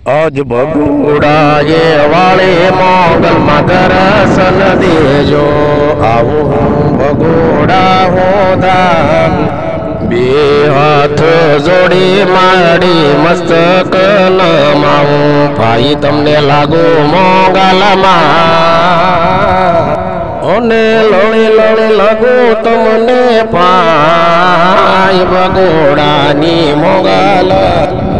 અજ બગુડાએ વાળે મોગલમાં દર્શન દેજો આવું હું બગુડા હું ધામ બે હાથ જોડી માડી મસ્તક નમાવું ભાઈ તમને લાગુ મોગલમાં ઓને લોળી લોળી લાગુ તમને પાય બગુડાની મોગલ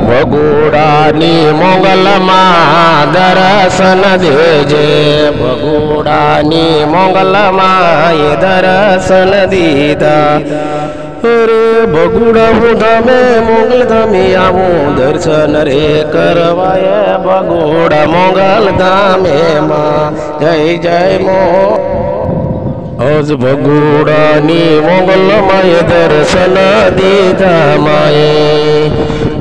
બગુડાની મોગલમાં દર્શન દેજે બગુડાની મોગલમાં એ દર્શન દીધા અરે બગુડા હું તમે મોગલ તમે આવું દર્શન રે કરવાય બગુડા મોગલ ધામે માં જય જય મો અજ બગુડાની મોગલમાં એ દર્શન દીધા માએ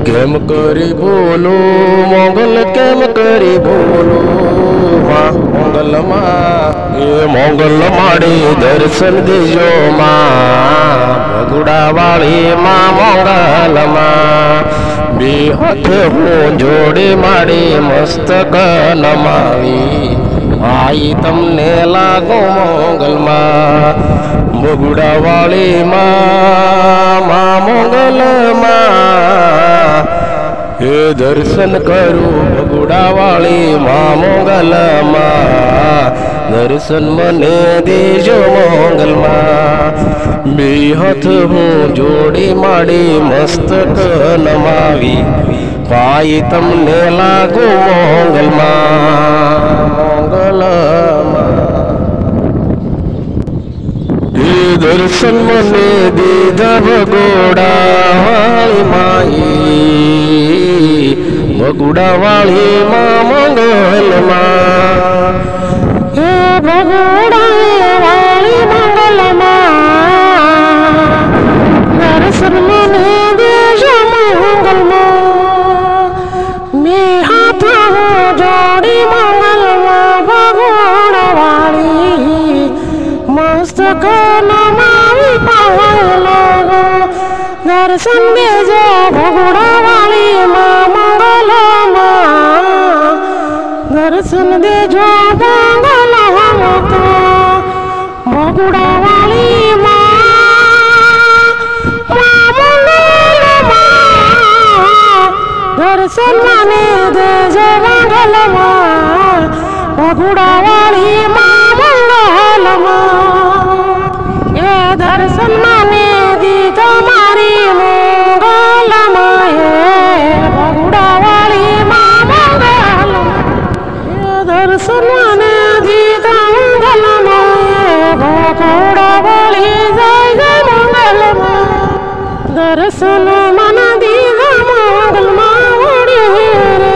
કેમ કરી બોલું મોગલ કેમ કરી બોલું મોગલમાં એ મોગલ માડી દર્શન દેજો માં બગુડા વાળી માં મોગલમાં બે હાથ હું જોડી માડી મસ્તક નમાવી ભાઈ તમને લાગો મોગલમાં બગુડા વાળી માં મોગલમાં એ દર્શન કરું બગુડા વાળી માં મોગલમાં દર્શન મને દેજો મોગલમાં બે હાથ હું જોડી માડી મસ્તક નમાવી ભાઈ તમને લાગુ મોગલમાં દર્શન મને દીધા બગુડા વાળી માઈ બગુડા વાળી માં મંગલમાં હે બગુડા વાળી મંગલમાં દર્શન મને દેજો મંગલમાં મેં હાથ જોડી મંગલમાં બગુડા વાળી મસ્તક દર્શન દેજો બગુડા વાળી માં મંગલમાં દર્શન દેજો મંગલમાં તો બગુડા વાળી માં મંગલમાં દર્શન મને દેજો મંગલમાં બગુડા વાળી માં મંગલમાં એ દર્શન મને દીધો મારી મંગલમાં બગુડા વાળી માં મંગલ દર્શન મને દીધો મંગલમાં બગુડા વાળી જય જય મંગલમાં દર્શન મને દીધો મંગલમાં વળી રે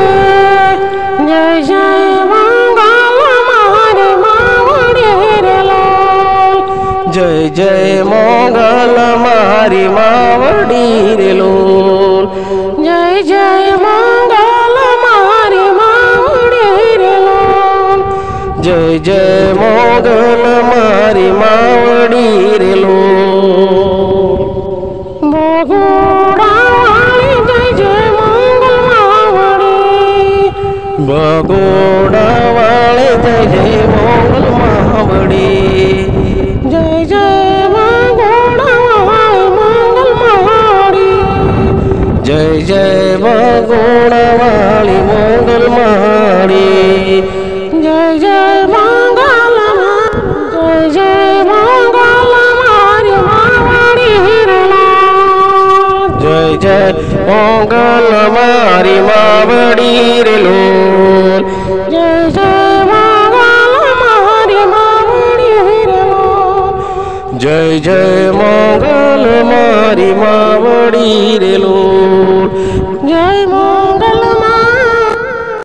જય જય જય જય મોગલ મારી માવડી રે લોલ જય જય મોગલ મારી માવડી રે લોલ જય જય મોગલ મારી માવડી રે લોલ બગુડા વાળી જય જય મોગલ માવડી બગુડા વાળી જય જય મોગલ માવડી જય જય બગુડા વાળી મંગલ માડી જય જય બગુડા વાળી મંગલ માડી જય જય મંગલ જય જય મંગલ મારી માવડી રે જય જય મંગલ મારી માવડી રે લોલ જય જય જય જય મંગલ મારી માવડી રે લોલ જય